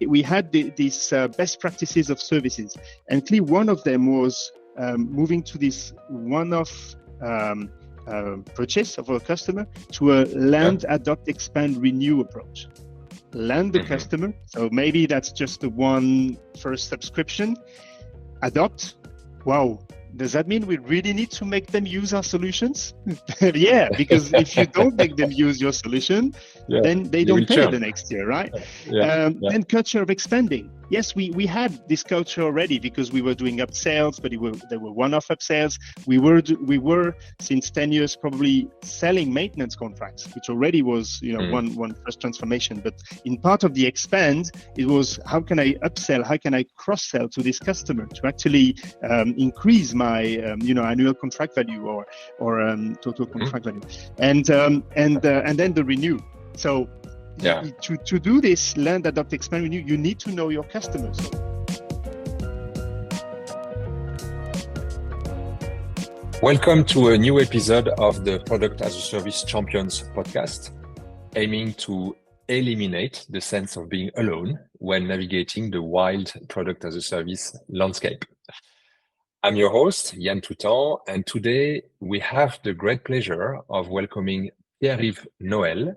we had these best practices of services, and clearly one of them was moving to this one-off purchase of our customer to a land, adopt, expand, renew approach. Land the customer, so maybe that's just the one first subscription. Adopt, wow, does that mean we really need to make them use our solutions? Yeah, because if you don't make them use your solution, then they don't pay the next year, right? Then culture of expanding. Yes, we had this culture already because we were doing upsells, but they were one-off upsells. We were since 10 years probably selling maintenance contracts, which already was one first transformation. But in part of the expand, it was how can I upsell, how can I cross-sell to this customer to actually increase my annual contract value or total contract value, and then the renew. So. To do this land, adopt, expand, renew, you need to know your customers. Welcome to a new episode of the Product as a Service Champions podcast, aiming to eliminate the sense of being alone when navigating the wild product as a service landscape. I'm your host, Yann Toutan, and today we have the great pleasure of welcoming Pierre-Yves Noel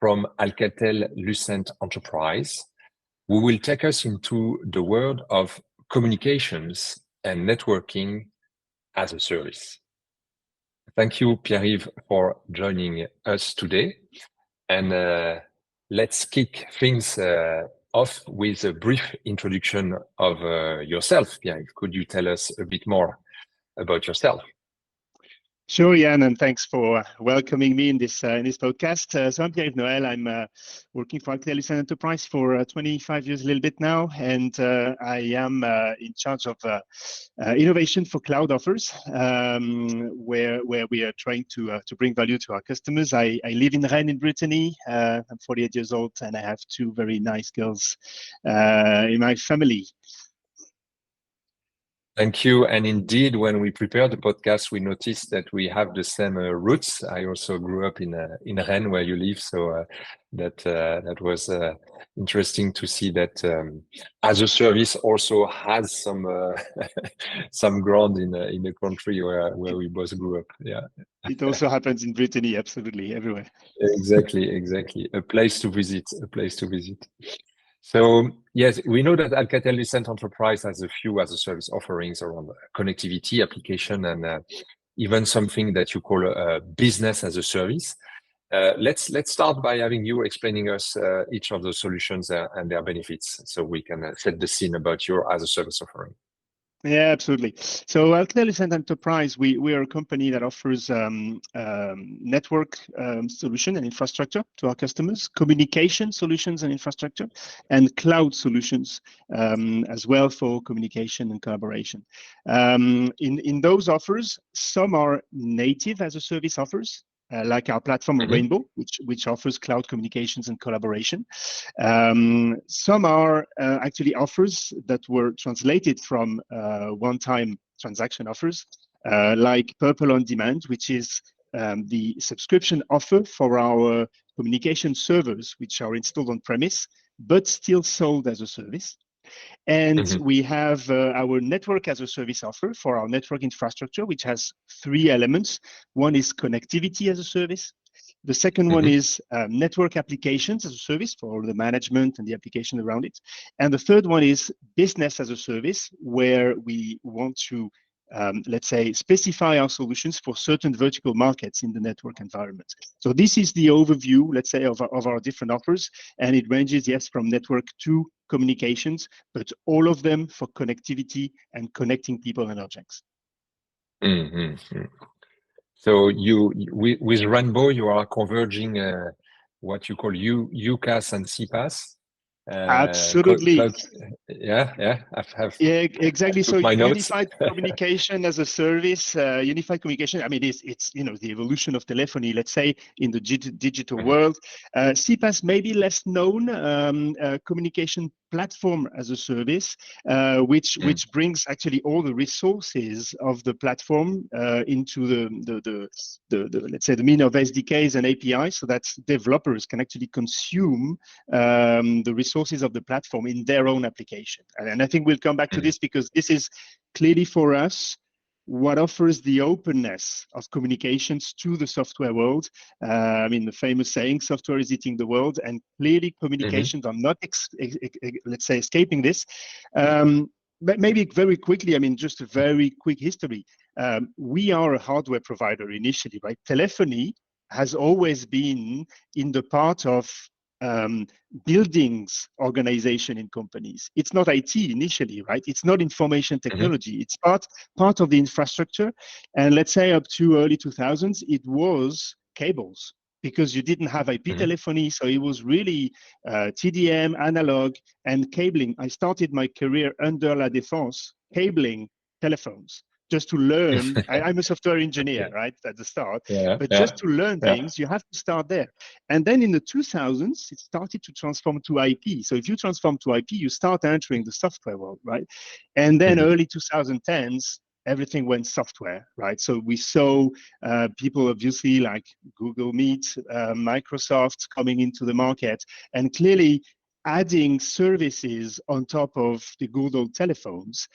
from Alcatel Lucent Enterprise, who will take us into the world of communications and networking as a service. Thank you, Pierre-Yves, for joining us today. And let's kick things off with a brief introduction of yourself, Pierre-Yves. Could you tell us a bit more about yourself? Sure, Yann, and thanks for welcoming me in this podcast. So I'm Pierre-Yves Noel. I'm working for Alcatel Lucent Enterprise for 25 years, a little bit now, and I am in charge of innovation for cloud offers, where we are trying to bring value to our customers. I live in Rennes in Brittany. I'm 48 years old, and I have two very nice girls in my family. Thank you. And indeed, when we prepared the podcast, we noticed that we have the same roots. I also grew up in Rennes, where you live, so that was interesting to see that as a service also has some ground in the country where we both grew up. Yeah, it also happens in Brittany, absolutely everywhere. Exactly. A place to visit. So yes, we know that Alcatel Lucent Enterprise has a few as a service offerings around connectivity, application, and even something that you call business as a service. Let's start by having you explaining us each of those solutions and their benefits, so we can set the scene about your as a service offering. Yeah, absolutely. So Alcatel Lucent Enterprise, we are a company that offers network solution and infrastructure to our customers, communication solutions and infrastructure, and cloud solutions as well for communication and collaboration. In those offers, some are native as a service offers, like our platform Rainbow, which offers cloud communications and collaboration. Some are actually offers that were translated from one-time transaction offers, like Purple On Demand, which is the subscription offer for our communication servers, which are installed on premise, but still sold as a service. And we have our network as a service offer for our network infrastructure, which has three elements. One is connectivity as a service. The second one is network applications as a service for all the management and the application around it. And the third one is business as a service, where we want to let's say, specify our solutions for certain vertical markets in the network environment. So this is the overview, let's say, of our different offers, and it ranges, yes, from network to communications, but all of them for connectivity and connecting people and objects. So with Rainbow, you are converging what you call UCaaS and CPaaS. Absolutely. Yeah, exactly. So unified communication as a service, unified communication. I mean, it's the evolution of telephony, let's say, in the digital world. CPaaS may be less known, communication platform as a service, which brings actually all the resources of the platform into the let's say the mean of SDKs and APIs, so that developers can actually consume the resources resources of the platform in their own application. And I think we'll come back to Mm-hmm. this because this is clearly for us what offers the openness of communications to the software world. I mean, the famous saying, software is eating the world, and clearly communications are not, let's say, escaping this. But maybe very quickly, I mean, just a very quick history. We are a hardware provider initially, right? Telephony has always been in the part of buildings organization in companies. It's not IT initially, right? It's not information technology. It's part of the infrastructure. And let's say up to early 2000s, it was cables because you didn't have IP telephony. So it was really TDM, analog, and cabling. I started my career under La Défense, cabling telephones. Just to learn, I'm a software engineer, right, at the start, but just to learn things, you have to start there. And then in the 2000s, it started to transform to IP. So if you transform to IP, you start entering the software world, right? And then early 2010s, everything went software, right? So we saw people obviously like Google Meet, Microsoft coming into the market, and clearly adding services on top of the good old telephones.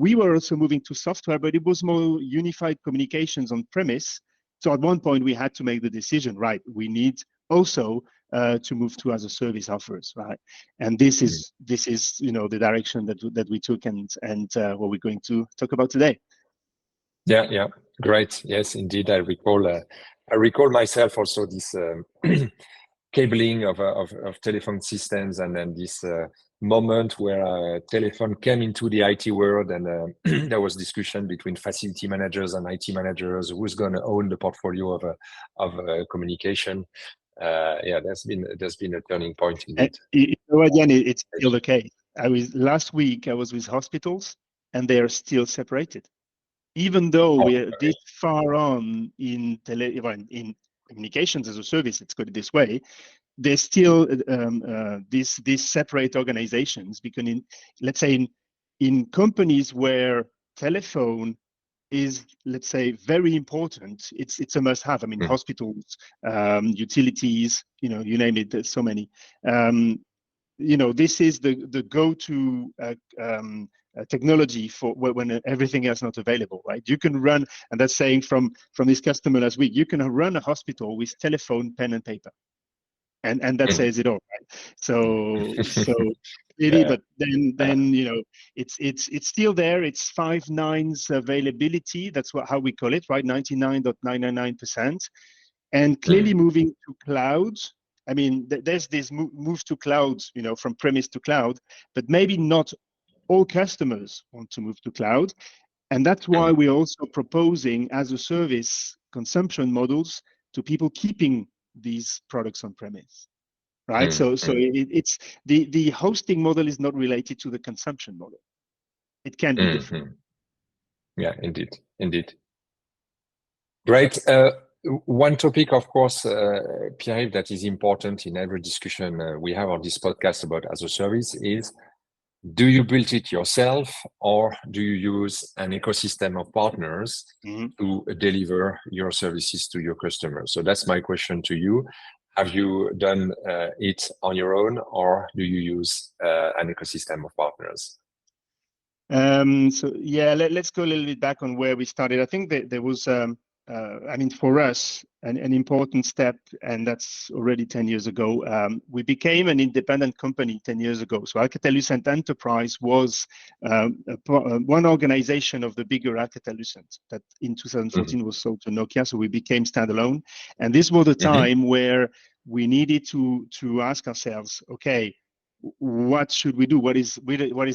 We were also moving to software, but it was more unified communications on premise. So at one point we had to make the decision, right? We need also to move to as a service offers, right? And this is the direction that we took and what we're going to talk about today. Yeah, great. Yes, indeed. I recall myself also this cabling of telephone systems, and then this moment where telephone came into the IT world, and there was discussion between facility managers and IT managers who's going to own the portfolio of communication. There's been a turning point indeed. Again, it's still the case. Last week I was with hospitals, and they are still separated, even though we're this far on in communications as a service. Let's put it this way. There's still these separate organizations, because let's say in companies where telephone is, let's say, very important, it's a must-have. I mean, hospitals, utilities, you name it. There's so many. This is the go-to technology for when everything else is not available, right? You can run, and that's saying from this customer last week, you can run a hospital with telephone, pen, and paper. And that says it all, right? So really, but then it's still there. It's 5 nines availability. That's how we call it, right? 99.999%. And clearly moving to cloud. I mean, there's this move to cloud, from premise to cloud, but maybe not all customers want to move to cloud. And that's why we're also proposing as a service consumption models to people keeping these products on premise, right? So it's the hosting model is not related to the consumption model. It can be different. Yeah, indeed. Great. One topic, of course, Pierre-Yves, that is important in every discussion we have on this podcast about as a service is, do you build it yourself, or do you use an ecosystem of partners to deliver your services to your customers? So that's my question to you. Have you done it on your own, or do you use an ecosystem of partners? Let's go a little bit back on where we started. I think that there was, for us, an important step, and that's already 10 years ago. We became an independent company 10 years ago. So Alcatel Lucent Enterprise was one organization of the bigger Alcatel Lucent that in 2014 was sold to Nokia. So we became standalone. And this was the time where we needed to ask ourselves, okay, what should we do? What is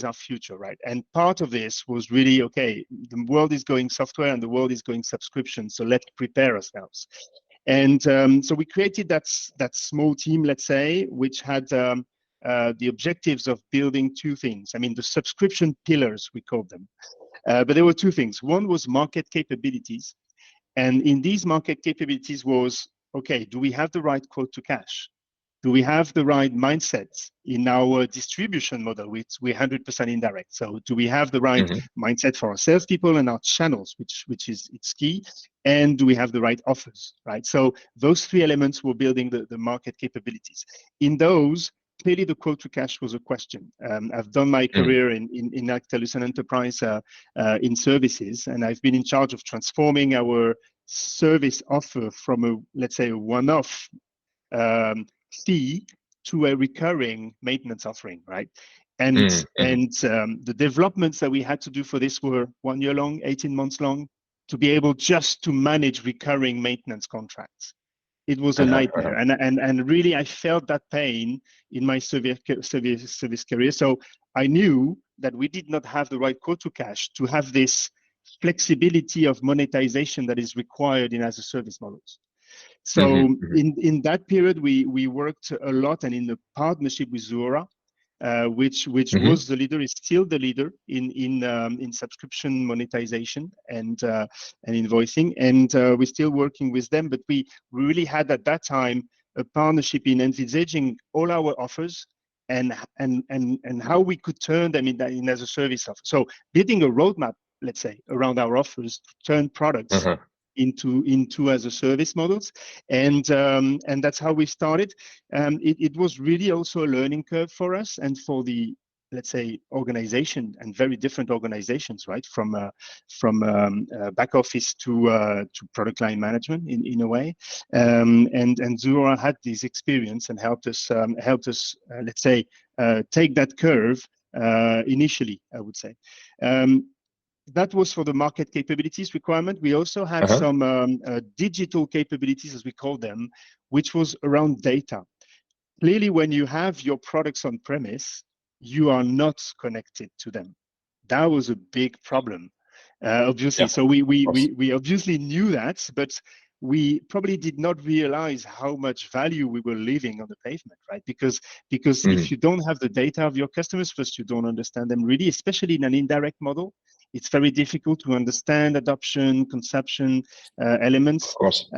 our future, right? And part of this was really, okay, the world is going software and the world is going subscription, so let's prepare ourselves. And so we created that small team, let's say, which had the objectives of building two things. I mean, the subscription pillars, we called them. But there were two things. One was market capabilities. And in these market capabilities was, okay, do we have the right quote to cash? Do we have the right mindset in our distribution model, which we're 100% indirect? So do we have the right mindset for our salespeople and our channels, which is it's key? And do we have the right offers, right? So those three elements were building the market capabilities. In those, clearly the quote to cash was a question. I've done my career in Alcatel Lucent Enterprise in services, and I've been in charge of transforming our service offer from a, let's say, a one-off fee to a recurring maintenance offering, right? And the developments that we had to do for this were 1 year long, 18 months long, to be able just to manage recurring maintenance contracts. It was a nightmare, and really I felt that pain in my service career. So I knew that we did not have the right quote to cash to have this flexibility of monetization that is required in as a service models. So in that period, we worked a lot, and in the partnership with Zuora, which was the leader, is still the leader in subscription monetization and invoicing, and we're still working with them. But we really had at that time a partnership in envisaging all our offers and how we could turn them in as a service offer. So building a roadmap, let's say, around our offers to turn products into as a service models, and that's how we started. It was really also a learning curve for us and for the, let's say, organization, and very different organizations, right? From back office to product line management in a way. And Zuora had this experience and helped us let's say, take that curve initially, I would say. That was for the market capabilities requirement. We also had some digital capabilities, as we call them, which was around data. Clearly, when you have your products on premise, you are not connected to them. That was a big problem, obviously. Yeah. So we obviously knew that, but we probably did not realize how much value we were leaving on the pavement, right? Because if you don't have the data of your customers, first, you don't understand them really, especially in an indirect model. It's very difficult to understand adoption, consumption elements. Of course.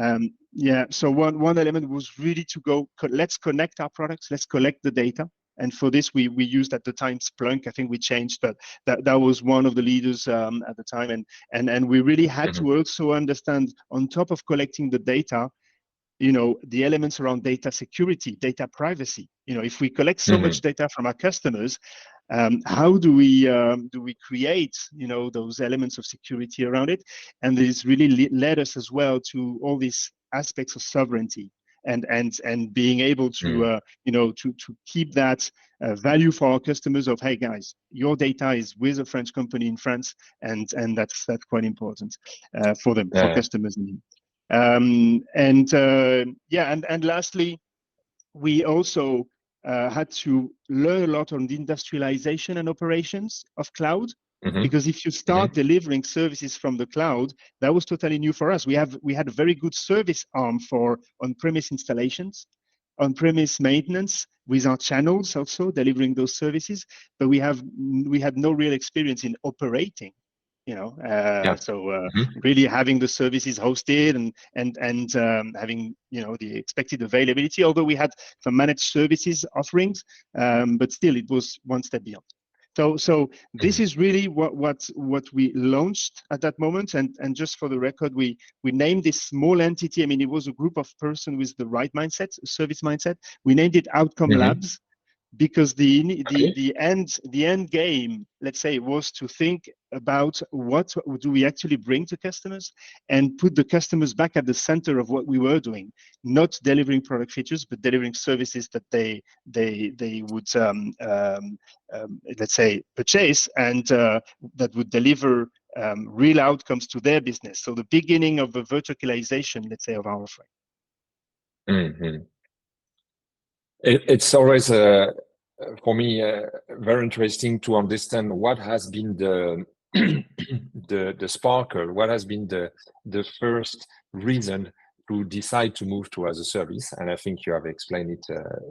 Yeah. So one element was really to go, let's connect our products, let's collect the data. And for this, we used at the time Splunk. I think we changed, but that was one of the leaders at the time. And we really had to also understand, on top of collecting the data, the elements around data security, data privacy. If we collect so much data from our customers, how do we create those elements of security around it? And this really led us as well to all these aspects of sovereignty and being able to to keep that value for our customers of, hey guys, your data is with a French company in France, and that's quite important for them, for customers. And lastly, we also had to learn a lot on the industrialization and operations of cloud, because if you start delivering services from the cloud, that was totally new for us. We had a very good service arm for on-premise installations, on-premise maintenance with our channels, also delivering those services, but we had no real experience in operating. Really having the services hosted and having the expected availability, although we had some managed services offerings, but still it was one step beyond. So this is really what we launched at that moment. And just for the record, we named this small entity. I mean, it was a group of persons with the right mindset, service mindset. We named it Outcome Labs, because the end game, let's say, was to think about what do we actually bring to customers and put the customers back at the center of what we were doing, not delivering product features, but delivering services that they would let's say purchase, and that would deliver real outcomes to their business. So the beginning of the verticalization, let's say, of our offering. It's always, for me, very interesting to understand what has been the sparkle, what has been the first reason to decide to move to as a service. And I think you have explained it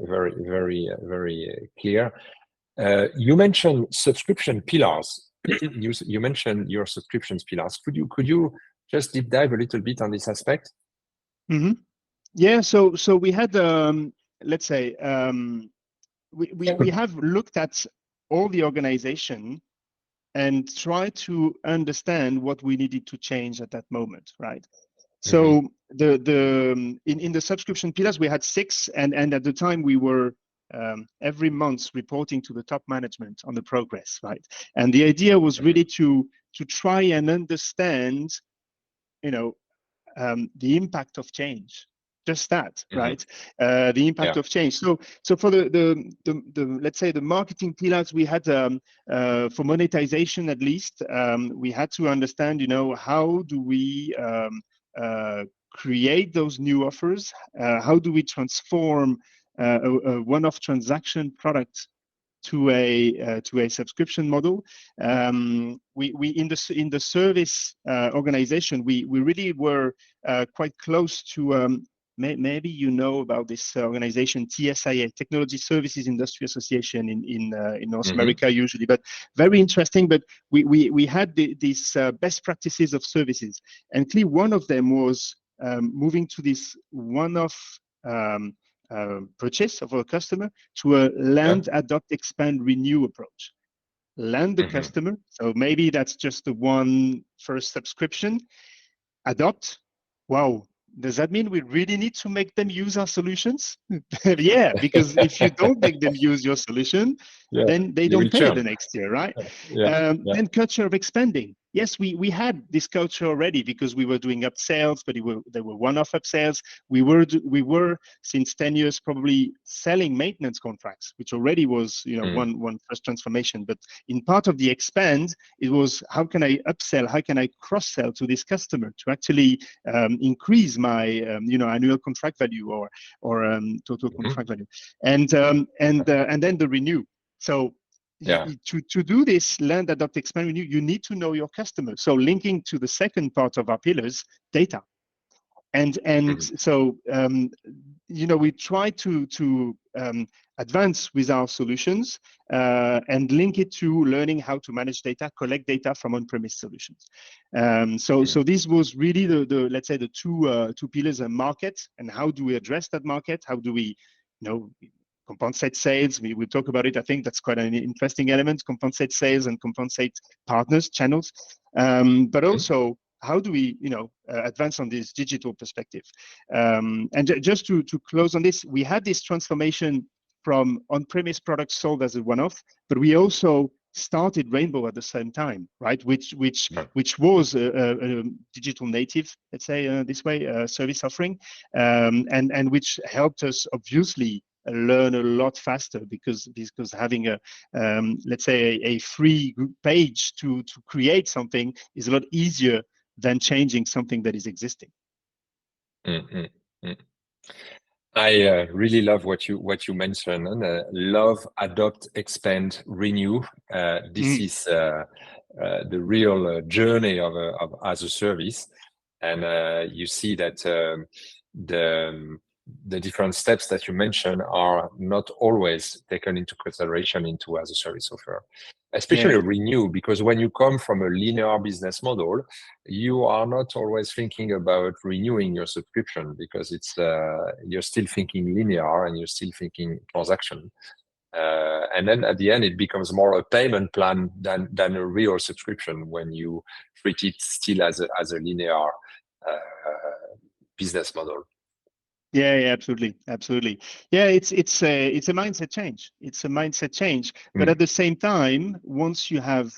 very, very, very clear. You mentioned subscription pillars. You mentioned your subscriptions pillars. Could you just deep dive a little bit on this aspect? Yeah. So we had. Let's say, we have looked at all the organization and tried to understand what we needed to change at that moment, right? So in the subscription pillars, we had 6, and at the time we were every month reporting to the top management on the progress, right? And the idea was really to try and understand, the impact of change. Just that, right? The impact of change. So for the let's say the marketing pillars, we had for monetization at least, we had to understand, how do we create those new offers? How do we transform a one-off transaction product to a subscription model? We in the service organization, we really were quite close to. Maybe you know about this organization, TSIA, Technology Services Industry Association in North America usually, but very interesting. But we had these best practices of services, and clearly one of them was moving to this one-off purchase of a customer to a land, adopt, expand, renew approach. Land the customer, so maybe that's just the one first subscription. Adopt, wow, does that mean we really need to make them use our solutions? Yeah, because if you don't make them use your solution, then they don't pay the next year, right? Then culture of expanding. Yes, we had this culture already because we were doing upsells, but they were one-off upsells. We were since 10 years probably selling maintenance contracts, which already was one first transformation. But in part of the expand, it was how can I upsell, how can I cross-sell to this customer to actually increase my annual contract value or total contract value, and then the renew. So to do this land, adopt, expand, renew, you need to know your customer. So linking to the second part of our pillars, data. And so we try to advance with our solutions and link it to learning how to manage data, collect data from on-premise solutions. So this was really the let's say the two pillars: a market, and how do we address that market? How do we compensate sales? We will talk about it. I think that's quite an interesting element: compensate sales and compensate partners, channels. But also, how do we, advance on this digital perspective? And just to close on this, we had this transformation from on-premise products sold as a one-off, but we also started Rainbow at the same time, right? Which was a digital native, let's say this way, service offering, and which helped us obviously learn a lot faster because having a let's say a free page to create something is a lot easier than changing something that is existing. I really love what you mentioned. Love, adopt, expand, renew. This is the real journey of as a service, and you see that the different steps that you mentioned are not always taken into consideration into as a service offer, especially renew, because when you come from a linear business model, you are not always thinking about renewing your subscription because it's you're still thinking linear and you're still thinking transaction. And then at the end, it becomes more a payment plan than a real subscription when you treat it still as a linear business model. Yeah, absolutely. Yeah, it's a mindset change. It's a mindset change. But at the same time, once you have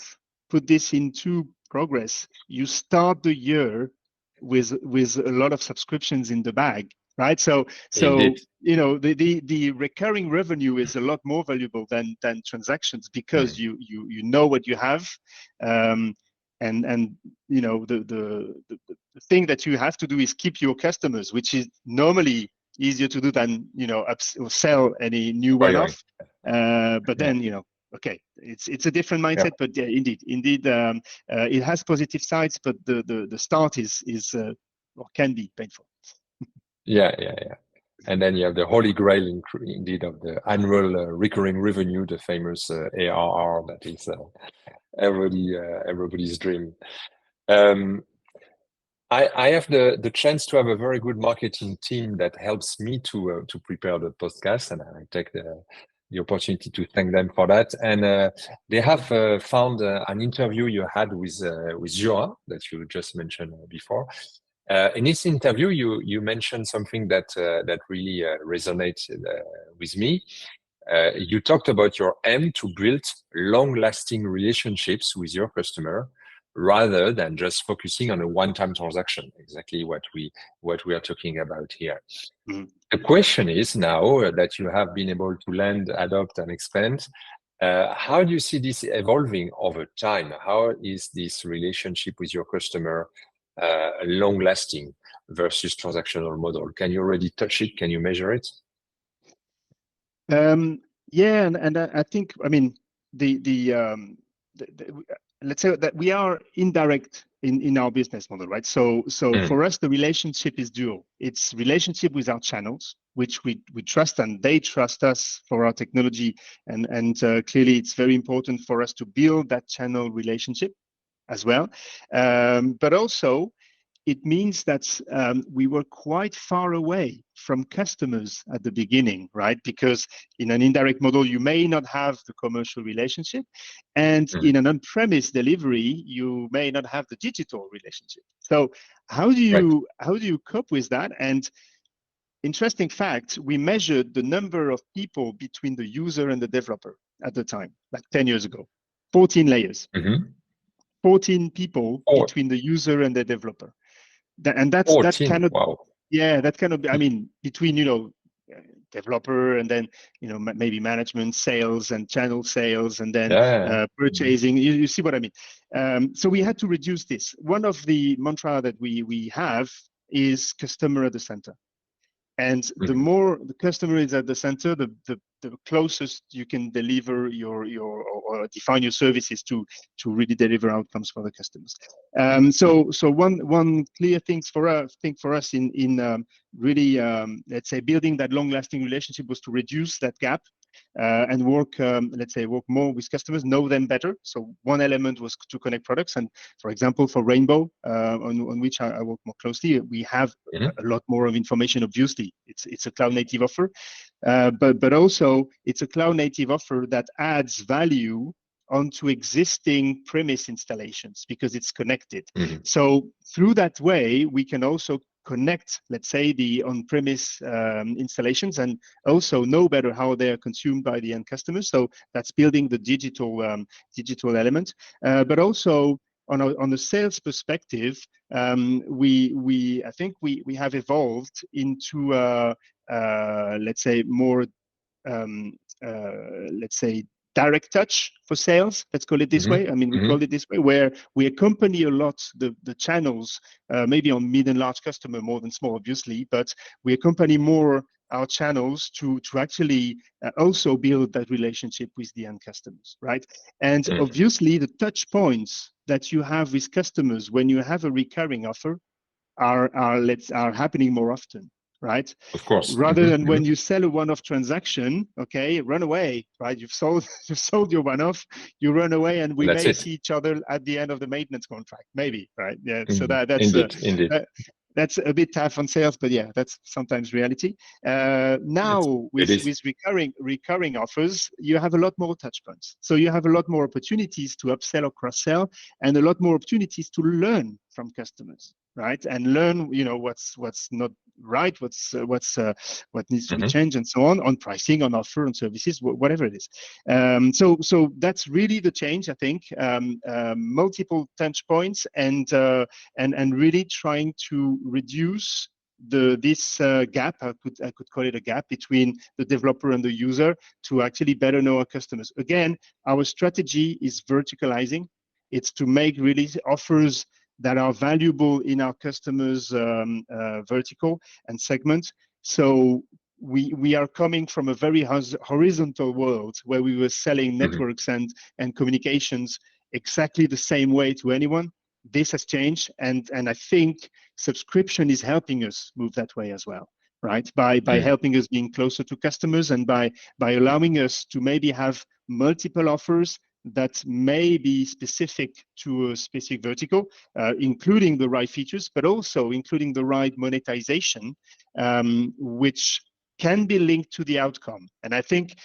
put this into progress, you start the year with a lot of subscriptions in the bag, right? So Indeed. the recurring revenue is a lot more valuable than transactions because you know what you have. And the thing that you have to do is keep your customers, which is normally easier to do than sell any new one-off. But then okay, it's a different mindset. But yeah, indeed, it has positive sides, but the start is or can be painful. Yeah. And then you have the holy grail indeed of the annual recurring revenue, the famous ARR that is everybody's dream. I have the chance to have a very good marketing team that helps me to prepare the podcast, and I take the opportunity to thank them for that. And they have found an interview you had with Jura that you just mentioned before. In this interview, you mentioned something that really resonates with me. You talked about your aim to build long-lasting relationships with your customer rather than just focusing on a one-time transaction. Exactly what we are talking about here. Mm. The question is now that you have been able to land, adopt, and expand, how do you see this evolving over time? How is this relationship with your customer long-lasting versus transactional model? Can you already touch it? Can you measure it? Yeah, and I think, I mean, the let's say that we are indirect in our business model, right? So for us, the relationship is dual. It's relationship with our channels, which we trust, and they trust us for our technology, and clearly it's very important for us to build that channel relationship as well. But also, it means that we were quite far away from customers at the beginning, right? Because in an indirect model, you may not have the commercial relationship, and in an on-premise delivery, you may not have the digital relationship. So how do you cope with that? And interesting fact, we measured the number of people between the user and the developer at the time, like 10 years ago, 14 layers. 14 people between the user and the developer. And that 14. cannot, wow. Yeah, that cannot be, I mean, between, developer and then, maybe management, sales and channel sales, and then purchasing, you see what I mean? So we had to reduce this. One of the mantra that we have is customer at the center. And the more the customer is at the center, the closest you can deliver or define your services to really deliver outcomes for the customers. So one clear thing for us in really let's say building that long-lasting relationship was to reduce that gap. And work more with customers, know them better. So one element was to connect products, and for example, for Rainbow, on which I work more closely, we have a lot more of information. Obviously, it's a cloud native offer, but also it's a cloud native offer that adds value onto existing premise installations because it's connected. So through that way, we can also connect, let's say, the on-premise installations and also know better how they are consumed by the end customers. So that's building the digital element, but also on a sales perspective, I think we have evolved into let's say more let's say direct touch for sales. Let's call it this way. I mean, we call it this way, where we accompany a lot the channels, maybe on mid and large customer more than small, obviously, but we accompany more our channels to actually also build that relationship with the end customers, right? And obviously, the touch points that you have with customers when you have a recurring offer are happening more often, right? Of course. Rather than when you sell a one-off transaction, okay, run away, right? You've sold your one-off, you run away, and we may see each other at the end of the maintenance contract, maybe, right? Yeah. So that's indeed. That's a bit tough on sales, but yeah, that's sometimes reality. Now with recurring offers, you have a lot more touch points. So you have a lot more opportunities to upsell or cross-sell, and a lot more opportunities to learn from customers, right? And learn, what's not right, what needs to be changed, and so on pricing, on offer, on services, whatever it is. So that's really the change, I think. Multiple touch points and really trying to reduce this gap. I could call it a gap between the developer and the user to actually better know our customers. Again, our strategy is verticalizing. It's to make really offers that are valuable in our customers' vertical and segment. So we are coming from a very horizontal world where we were selling networks and communications exactly the same way to anyone. This has changed, and I think subscription is helping us move that way as well, right? By helping us being closer to customers, and by allowing us to maybe have multiple offers that may be specific to a specific vertical, including the right features, but also including the right monetization, which can be linked to the outcome. And I think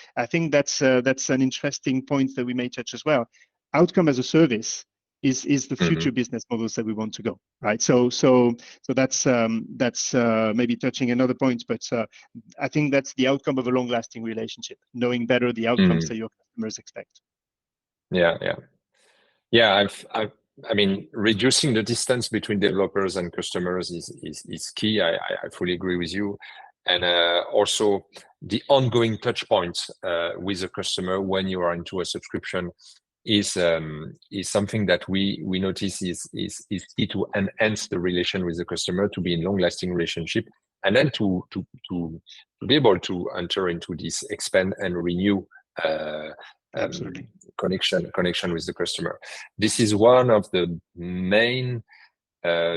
that's an interesting point that we may touch as well. Outcome as a service is the Mhm. future business models that we want to go, right? So that's maybe touching another point, but I think that's the outcome of a long-lasting relationship, knowing better the outcomes Mhm. that your customers expect. Yeah, yeah. Yeah, I mean, reducing the distance between developers and customers is key. I fully agree with you. And also the ongoing touch points with the customer when you are into a subscription is something that we notice is key to enhance the relation with the customer, to be in long-lasting relationship, and then to be able to enter into this expand and renew Absolutely. connection with the customer. This is one of the main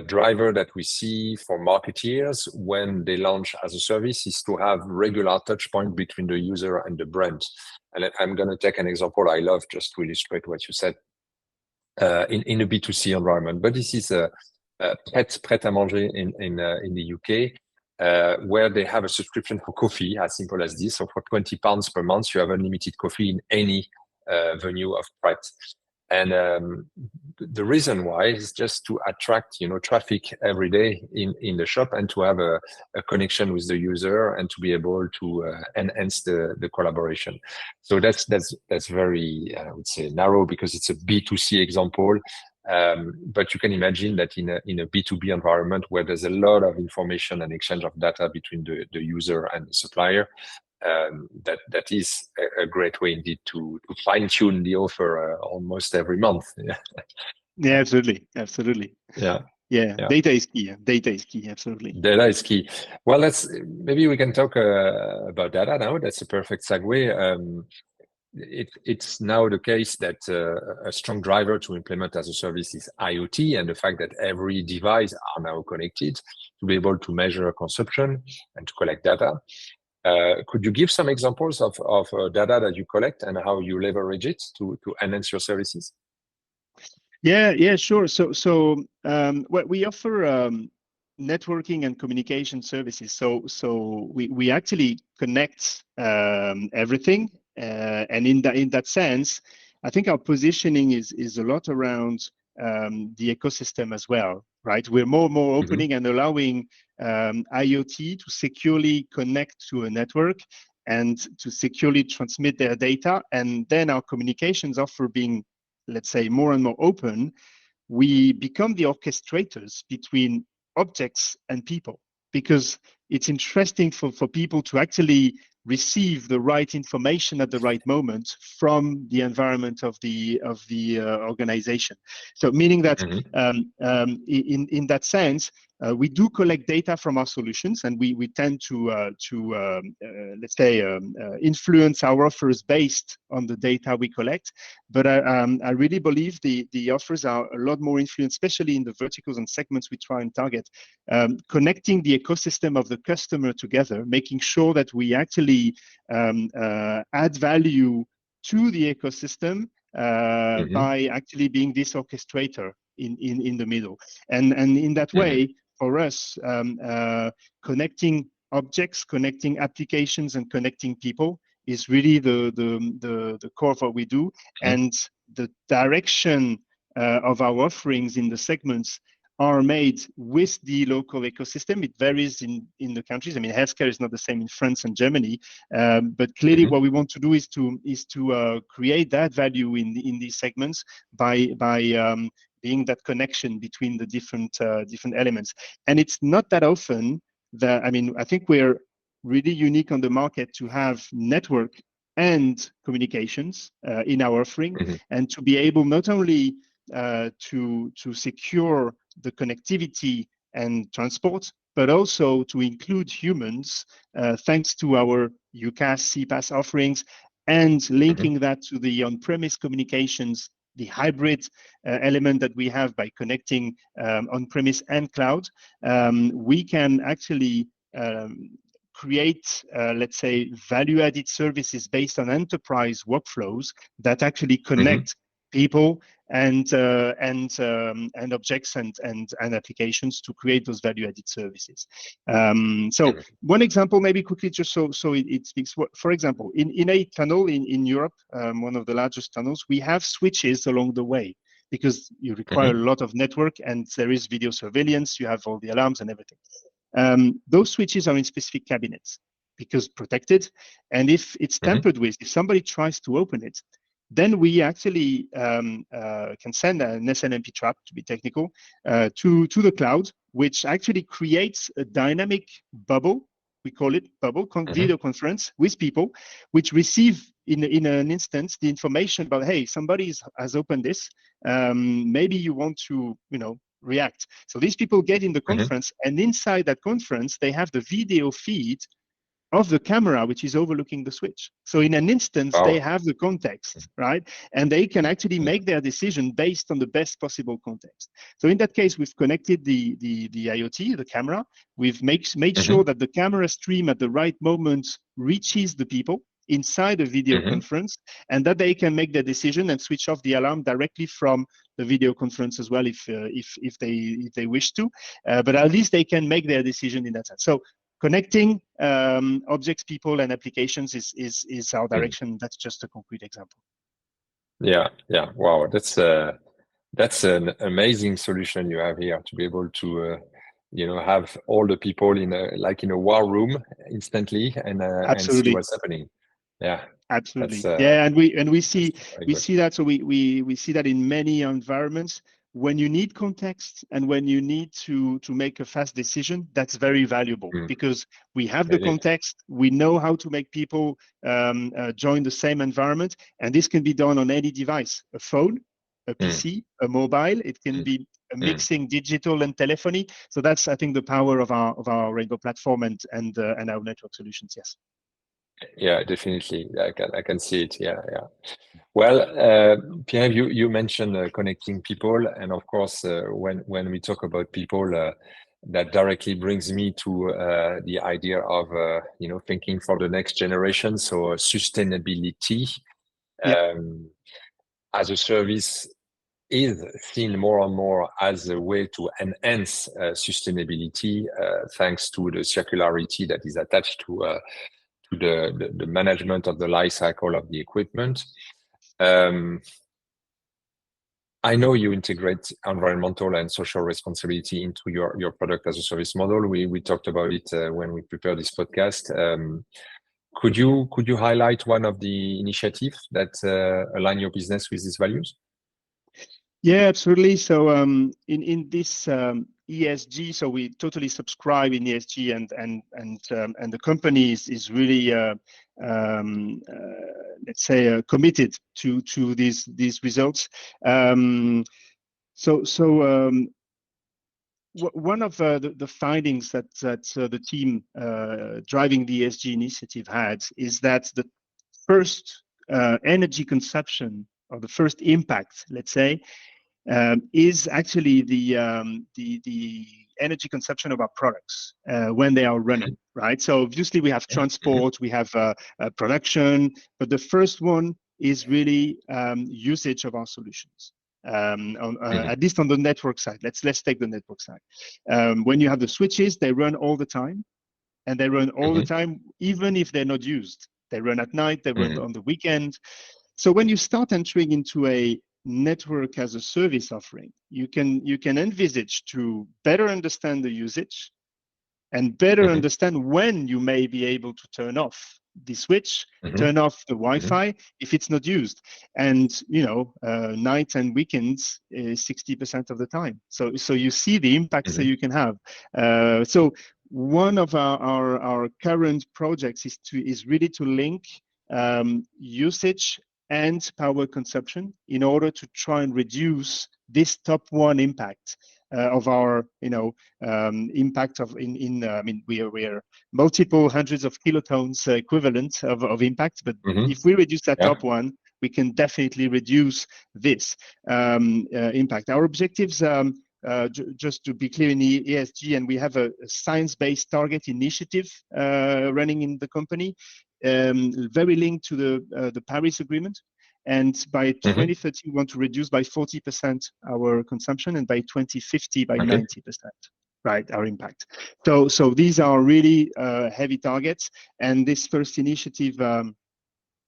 driver that we see for marketeers when they launch as a service, is to have regular touch point between the user and the brand. And I'm going to take an example I love just to illustrate what you said in a B2C environment. But this is a Pret à Manger in the UK, where they have a subscription for coffee, as simple as this. So for £20 per month, you have unlimited coffee in any venue of Pret. And the reason why is just to attract, traffic every day in the shop, and to have a connection with the user, and to be able to enhance the collaboration. So that's very, I would say, narrow, because it's a B2C example. But you can imagine that in a B2B environment where there's a lot of information and exchange of data between the user and the supplier, that is a great way indeed to fine tune the offer almost every month. Yeah, absolutely. Yeah. Data is key. Data is key. Absolutely. Data is key. Well, maybe we can talk about data now. That's a perfect segue. It's now the case that a strong driver to implement as a service is IoT, and the fact that every device are now connected to be able to measure consumption and to collect data. Could you give some examples of data that you collect and how you leverage it to enhance your services? Yeah, sure. So what we offer networking and communication services. So we actually connect everything, and in that sense, I think our positioning is a lot around the ecosystem as well, right? We're more opening and allowing IoT to securely connect to a network and to securely transmit their data, and then our communications offer being, let's say, more and more open. We become the orchestrators between objects and people, because it's interesting for people to actually receive the right information at the right moment from the environment of the organization. So meaning that in that sense, we do collect data from our solutions, and we tend to let's say influence our offers based on the data we collect. But I really believe the offers are a lot more influenced, especially in the verticals and segments we try and target, connecting the ecosystem of the customer together, making sure that we actually add value to the ecosystem by actually being this orchestrator in the middle. And in that way, for us, connecting objects, connecting applications, and connecting people is really the core of what we do. And the direction of our offerings in the segments are made with the local ecosystem. It varies in the countries. I mean, healthcare is not the same in France and Germany, but clearly what we want to do is to create that value in these segments by being that connection between the different elements. And it's not that often that, I mean, I think we're really unique on the market to have network and communications in our offering, and to be able not only to secure the connectivity and transport, but also to include humans, thanks to our UCaaS, CPaaS offerings, and linking that to the on-premise communications, the hybrid element that we have by connecting on-premise and cloud. We can actually create, let's say, value-added services based on enterprise workflows that actually connect people and objects and applications to create those value-added services. So one example, maybe quickly, just so it speaks. For example, in a tunnel in Europe, one of the largest tunnels, we have switches along the way. because you require a lot of network and there is video surveillance, you have all the alarms and everything. Those switches are in specific cabinets because protected. And if it's tampered with, if somebody tries to open it, then we actually can send an SNMP trap, to be technical, to the cloud, which actually creates a dynamic bubble. We call it bubble video conference with people, which receive in an instance the information about, hey, somebody has opened this. Maybe you want to, react. So these people get in the conference, and inside that conference, they have the video feed of the camera, which is overlooking the switch. So in an instance, they have the context, right? And they can actually make their decision based on the best possible context. So in that case, we've connected the IoT, the camera. We've made sure that the camera stream at the right moment reaches the people inside a video conference, and that they can make their decision and switch off the alarm directly from the video conference as well, if they wish to. But at least they can make their decision in that sense. So connecting objects, people, and applications is our direction. That's just a concrete example. Yeah. Wow, that's an amazing solution you have here to be able to have all the people in a war room instantly and see what's happening. Yeah, absolutely. And we see that. So we see that in many environments. When you need context and when you need to make a fast decision, that's very valuable because we have the context, we know how to make people join the same environment, and this can be done on any device, a phone, a PC, a mobile. It can be mixing digital and telephony. So that's, I think, the power of our Rainbow platform and our network solutions. Yes. Yeah, definitely. I can see it. Yeah. Well, Pierre, you mentioned connecting people, and of course, when we talk about people, that directly brings me to the idea of thinking for the next generation. So sustainability as a service is seen more and more as a way to enhance sustainability, thanks to the circularity that is attached to the management of the life cycle of the equipment. I know you integrate environmental and social responsibility into your product as a service model. We talked about it when we prepared this podcast. Could you highlight one of the initiatives that align your business with these values? Yeah, absolutely. So in this ESG, so we totally subscribe in ESG, and the company is really let's say committed to these results. One of the findings that the team driving the ESG initiative had is that the first energy consumption, or the first impact, let's say, is actually the energy consumption of our products when they are running, right? So obviously we have transport, we have production, but the first one is really usage of our solutions. At least on the network side. Let's take the network side. When you have the switches, they run all the time, and they run all the time, even if they're not used. They run at night, they run on the weekend. So when you start entering into a network as a service offering, you can envisage to better understand the usage and better understand when you may be able to turn off the switch, turn off the Wi-Fi if it's not used. And nights and weekends is 60% of the time. So you see the impacts that you can have. So one of our current projects is really to link usage and power consumption in order to try and reduce this top one impact of our impact of we are multiple hundreds of kilotons equivalent of impact, but if we reduce that top one, we can definitely reduce this impact. Our objectives, just to be clear, in the ESG, and we have a science-based target initiative running in the company, very linked to the Paris Agreement. And by 2030, we want to reduce by 40% our consumption, and by 2050 by 90%, right, our impact. So these are really heavy targets, and this first initiative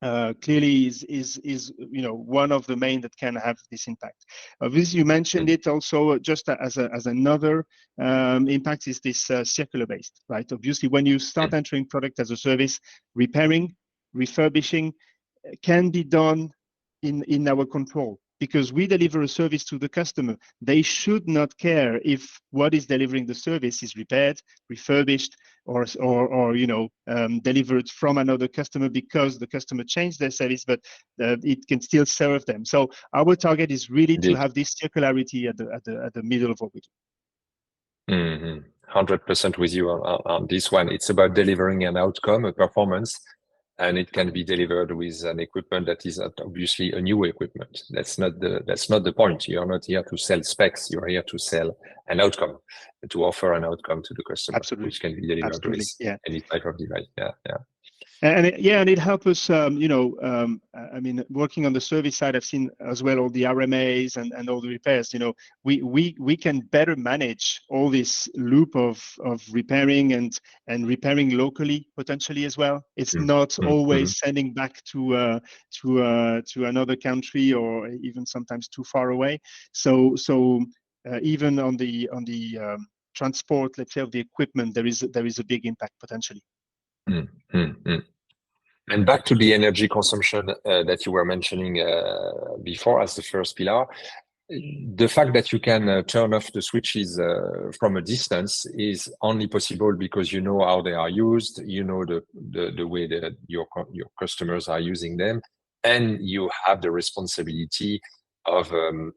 clearly is one of the main that can have this impact. Obviously, you mentioned it also just as another impact is this circular based, right? Obviously, when you start entering product as a service, repairing, refurbishing can be done in our control, because we deliver a service to the customer. They should not care if what is delivering the service is repaired, refurbished, or delivered from another customer, because the customer changed their service, but it can still serve them. So our target is really to have this circularity at the middle of what we do. 100% with you on this one. It's about delivering an outcome, a performance, and it can be delivered with an equipment that is obviously a new equipment. That's not the point. You're not here to sell specs. You're here to sell an outcome, to offer an outcome to the customer, Absolutely. which can be delivered with any type of device. Yeah. And it helps us, working on the service side, I've seen as well all the RMAs and all the repairs. We can better manage all this loop of repairing and repairing locally potentially as well. It's not always sending back to another country, or even sometimes too far away. So even on the transport, let's say, of the equipment, there is a big impact potentially. And back to the energy consumption that you were mentioning before as the first pillar, the fact that you can turn off the switches from a distance is only possible because you know how they are used, you know the way that your customers are using them, and you have the responsibility of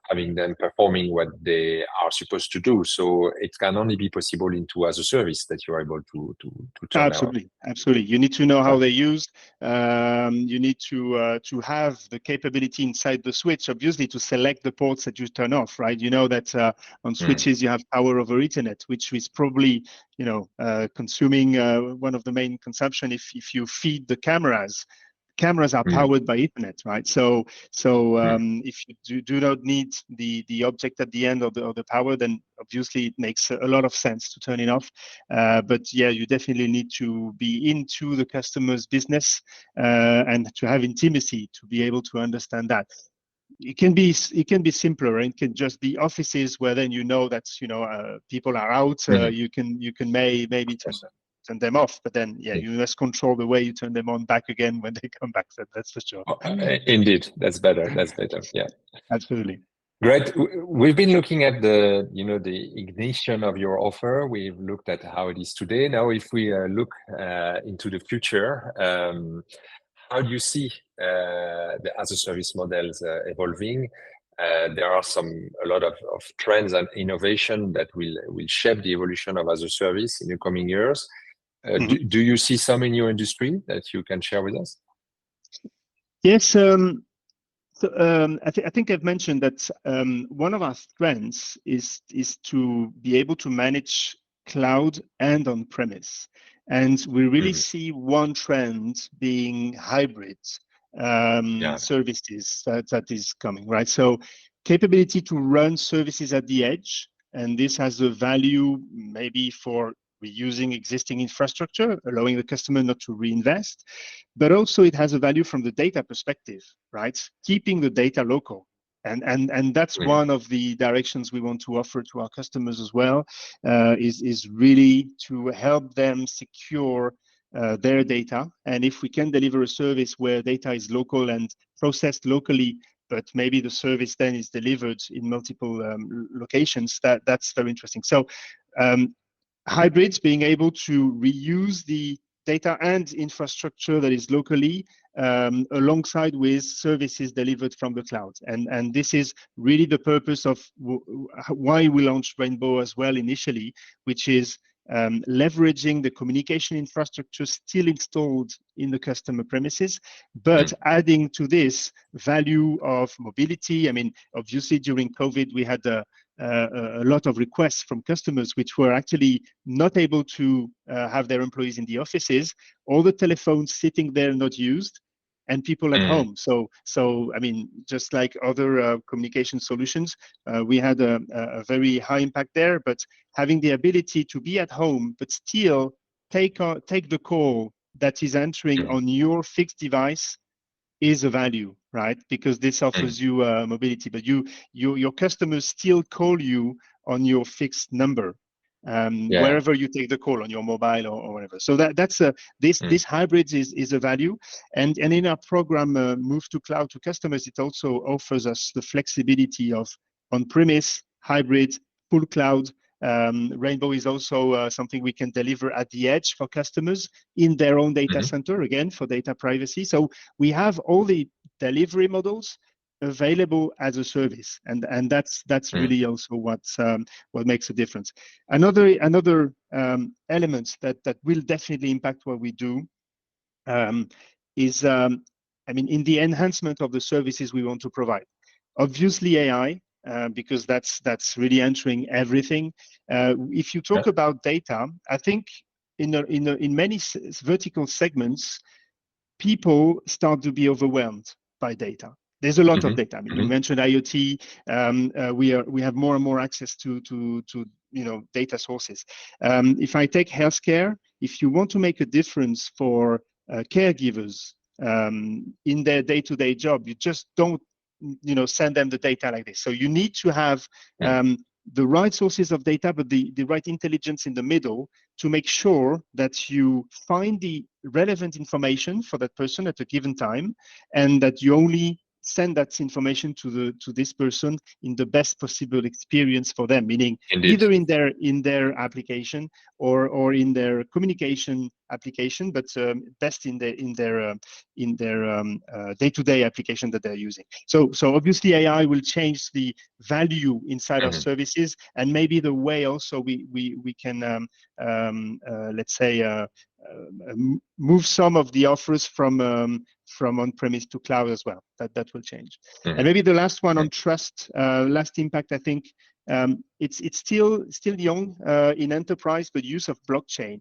having them performing what they are supposed to do. So it can only be possible into as a service that you're able to turn Absolutely. You need to know how they're used. You need to have the capability inside the switch, obviously, to select the ports that you turn off, right? You know that on switches you have power over Ethernet, which is probably consuming one of the main consumption if you feed the cameras. Cameras are powered by Ethernet, right? So if you do not need the object at the end of the power, then obviously it makes a lot of sense to turn it off. But yeah, you definitely need to be into the customer's business and to have intimacy to be able to understand that. It can be simpler. It can just be offices where then that people are out. You can maybe turn them off, but then you must control the way you turn them on back again when they come back. That's for sure. Indeed, that's better. Yeah, absolutely. Great. We've been looking at the ignition of your offer. We've looked at how it is today. Now, if we look into the future, how do you see the as a service models evolving? There are a lot of trends and innovation that will shape the evolution of as a service in the coming years. Do you see some in your industry that you can share with us? Yes. I think I've mentioned that one of our strengths is to be able to manage cloud and on-premise. And we really see one trend being hybrid services that is coming, right? So capability to run services at the edge, and this has a value maybe for reusing existing infrastructure, allowing the customer not to reinvest, but also it has a value from the data perspective, right? Keeping the data local. And that's one of the directions we want to offer to our customers as well, is really to help them secure their data. And if we can deliver a service where data is local and processed locally, but maybe the service then is delivered in multiple locations, that's very interesting. So hybrids, being able to reuse the data and infrastructure that is locally alongside with services delivered from the cloud. And this is really the purpose of why we launched Rainbow as well initially, which is leveraging the communication infrastructure still installed in the customer premises, but adding to this value of mobility. I mean, obviously during COVID, we had a lot of requests from customers which were actually not able to have their employees in the offices, all the telephones sitting there not used, and people at home. So I mean, just like other communication solutions, we had a very high impact there, but having the ability to be at home, but still take the call that is entering on your fixed device is a value, right? Because this offers you mobility, but your customers still call you on your fixed number, wherever you take the call, on your mobile or whatever. So that's this hybrid is a value, and in our program Move to Cloud to Customers, it also offers us the flexibility of on-premise, hybrid, full cloud. Rainbow is also something we can deliver at the edge for customers in their own data center, again, for data privacy. So we have all the delivery models available as a service, and that's really also what makes a difference. Another element that will definitely impact what we do is in the enhancement of the services we want to provide. Obviously AI, because that's really entering everything. If you talk about data, I think in many vertical segments, people start to be overwhelmed by data. There's a lot of data. I mean, you mentioned IoT. We have more and more access to data sources. If I take healthcare, if you want to make a difference for caregivers in their day-to-day job, you just don't send them the data like this. So you need to have the right sources of data, but the right intelligence in the middle to make sure that you find the relevant information for that person at a given time, and that you only send that information to this person in the best possible experience for them, meaning either in their application or in their communication application, but best in their day-to-day application that they're using. So obviously AI will change the value inside our services, and maybe the way also we can let's say move some of the offers from on-premise to cloud as well. That will change. And maybe the last one on trust, last impact, I think it's still young in enterprise, but use of blockchain,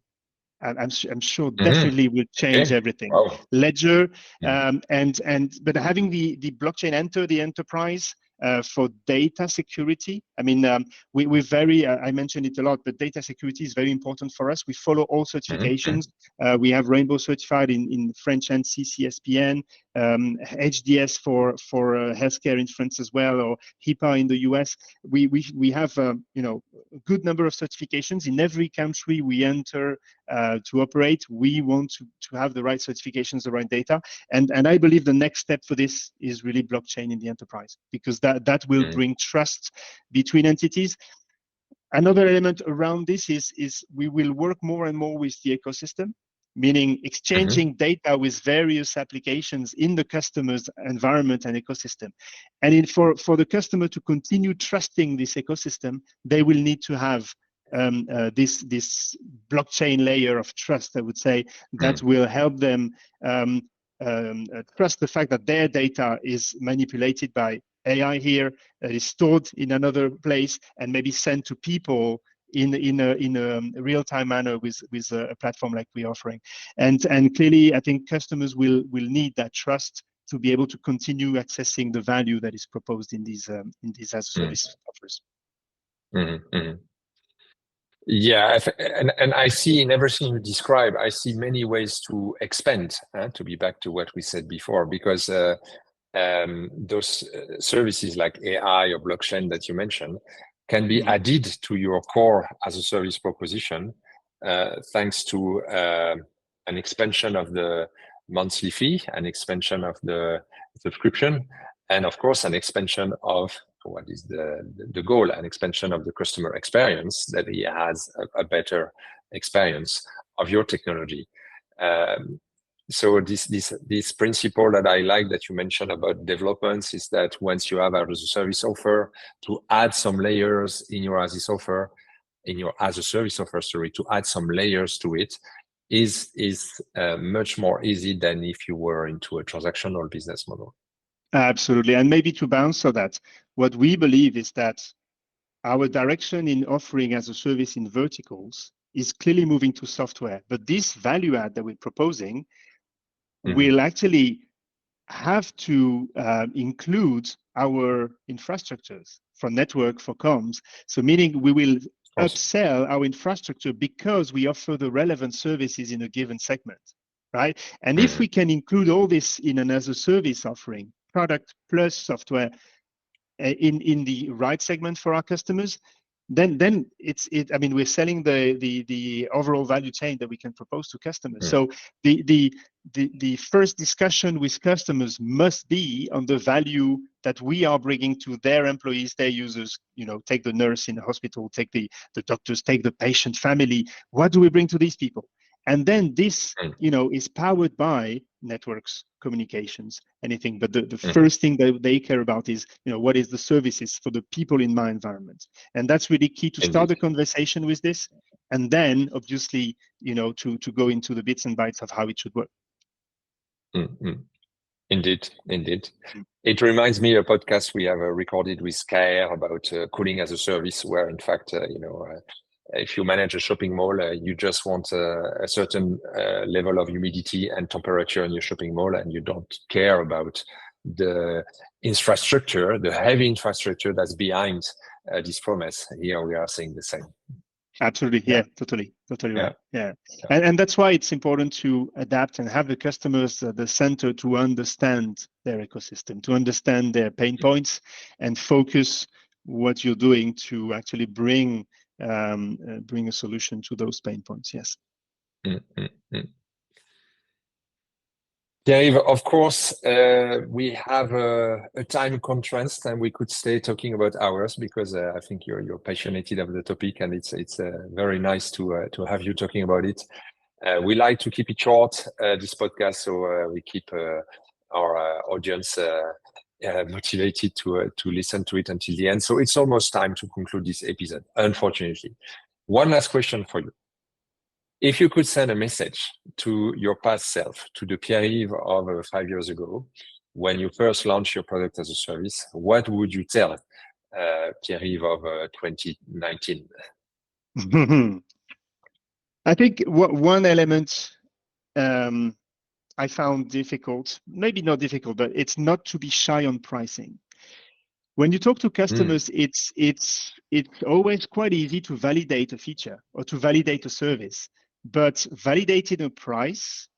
I'm sure definitely will change everything. Wow. Ledger, but having the blockchain enter the enterprise for data security. I mean, we're very, I mentioned it a lot, but data security is very important for us. We follow all certifications. We have Rainbow certified in French and CCSPN, HDS for healthcare in France as well, or HIPAA in the US. We have a good number of certifications in every country we enter to operate. We want to have the right certifications, the right data, and I believe the next step for this is really blockchain in the enterprise, because that will bring trust between entities. Another element around this is we will work more and more with the ecosystem, meaning exchanging data with various applications in the customer's environment and ecosystem. And for the customer to continue trusting this ecosystem, they will need to have this blockchain layer of trust, I would say, that will help them trust the fact that their data is manipulated by AI here, is stored in another place, and maybe sent to people in a real-time manner with a platform like we're offering. And clearly, I think customers will need that trust to be able to continue accessing the value that is proposed in these as a service offers. Yeah, and I see in everything you describe, I see many ways to expand, to be back to what we said before, because those services like AI or blockchain that you mentioned can be added to your core as a service proposition, thanks to an expansion of the monthly fee, an expansion of the subscription, and of course, an expansion of what is the goal, an expansion of the customer experience, that he has a better experience of your technology. So this principle that I like that you mentioned about developments is that once you have a service offer, to add some layers in your as a offer, as a service offer, to add some layers to it is much more easy than if you were into a transactional business model. Absolutely. And maybe to bounce on that, what we believe is that our direction in offering as a service in verticals is clearly moving to software. But this value add that we're proposing will actually have to include our infrastructures for network, for comms. So meaning we will upsell our infrastructure because we offer the relevant services in a given segment. right? And if we can include all this in an as a service offering, product plus software, in the right segment for our customers, then I mean, we're selling the overall value chain that we can propose to customers. So the first discussion with customers must be on the value that we are bringing to their employees, their users. Take the nurse in the hospital, take the doctors, take the patient family. What do we bring to these people? And then this, is powered by networks, communications, anything. But the first thing that they care about is, what is the services for the people in my environment? And that's really key to start a conversation with this. And then obviously, to go into the bits and bytes of how it should work. Indeed. It reminds me of a podcast we have recorded with Care about cooling as a service, where in fact, if you manage a shopping mall, you just want a certain level of humidity and temperature in your shopping mall, and you don't care about the infrastructure, the heavy infrastructure that's behind this promise. Here we are saying the same. Absolutely. Yeah, totally right. Yeah. And that's why it's important to adapt and have the customers at the center to understand their ecosystem, to understand their pain points, and focus what you're doing to actually bring a solution to those pain points. Yes. Pierre-Yves, of course, we have a time constraint, and we could stay talking about hours, because I think you're passionate of the topic, and it's very nice to have you talking about it. We like to keep it short, this podcast, so we keep our audience motivated to listen to it until the end. So it's almost time to conclude this episode, unfortunately. One last question for you. If you could send a message to your past self, to the Pierre-Yves of 5 years ago, when you first launched your product as a service, what would you tell Pierre-Yves of 2019? I think one element I found difficult, maybe not difficult, but it's not to be shy on pricing. When you talk to customers, it's always quite easy to validate a feature or to validate a service. But validating a price,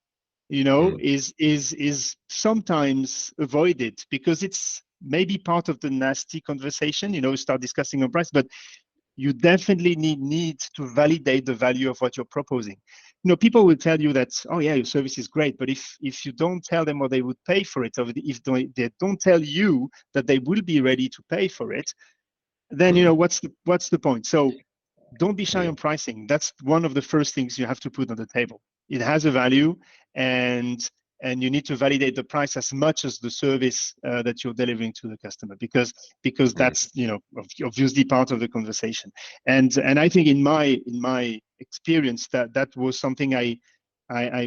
is sometimes avoided, because it's maybe part of the nasty conversation, start discussing on price, but you definitely need to validate the value of what you're proposing. People will tell you that, oh yeah, your service is great, but if you don't tell them what they would pay for it, or if they don't tell you that they will be ready to pay for it, then what's the point? So don't be shy on pricing. That's one of the first things you have to put on the table. It has a value, and you need to validate the price as much as the service that you're delivering to the customer, because that's obviously part of the conversation. And I think in my experience that was something I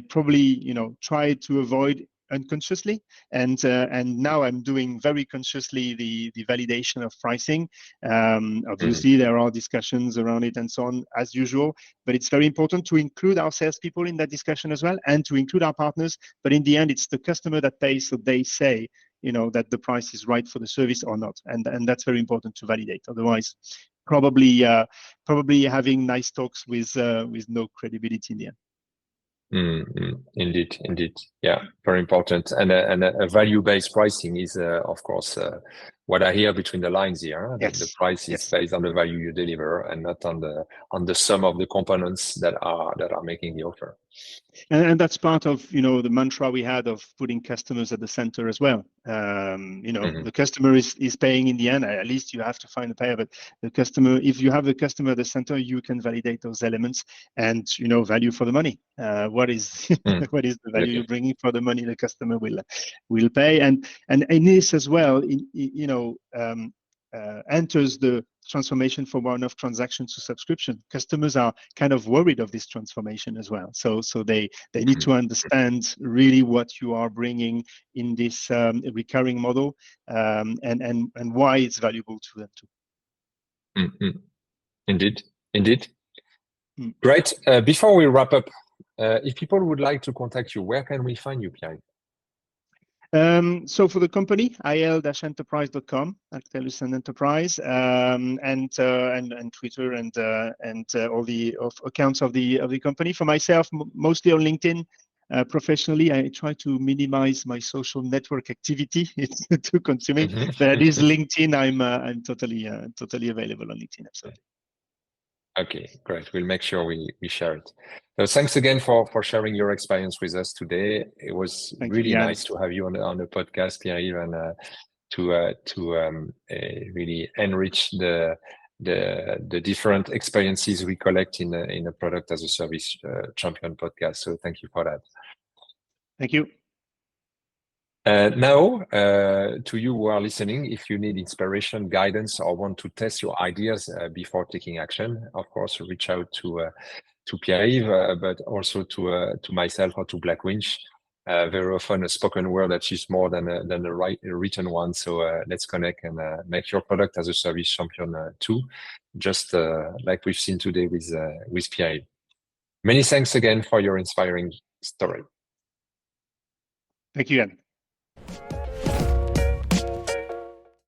probably tried to avoid unconsciously, and now I'm doing very consciously the validation of pricing. Obviously, there are discussions around it and so on, as usual, but it's very important to include our salespeople in that discussion as well, and to include our partners. But in the end, it's the customer that pays, so they say that the price is right for the service or not, and that's very important to validate. Otherwise, probably having nice talks with no credibility in the end. Indeed. Yeah, very important. And a value-based pricing is, of course, what I hear between the lines here. Yes. The price is based on the value you deliver, and not on the sum of the components that are making the offer. And that's part of the mantra we had of putting customers at the center as well. The customer is paying in the end. At least you have to find a payer, but the customer, if you have the customer at the center, you can validate those elements, and value for the money. What is what is the value you're bringing for the money the customer will pay, and in this as well, enters the transformation from one-off transaction to subscription. Customers are kind of worried of this transformation as well, so they need to understand really what you are bringing in this recurring model, and why it's valuable to them too. Indeed. Great. Before we wrap up, if people would like to contact you, where can we find you, Pierre? So for the company, il-enterprise.com, Alcatel Lucent Enterprise, and Twitter, and all the accounts of the company. For myself, mostly on LinkedIn, Professionally, I try to minimize my social network activity. It's too consuming. But at least LinkedIn, I'm totally available on LinkedIn. Absolutely. Okay, great. We'll make sure we share it. So thanks again for sharing your experience with us today. It was really nice to have you on the podcast, Pierre-Yves, and to really enrich the different experiences we collect in a product as a service champion podcast. So thank you for that. Thank you. Now, to you who are listening, if you need inspiration, guidance, or want to test your ideas before taking action, of course, reach out to Pierre-Yves, but also to myself or to Blackwinch. Very often, a spoken word achieves more than a written one. So let's connect and make your product as a service champion too, just like we've seen today with Pierre-Yves. Many thanks again for your inspiring story. Thank you, Anne.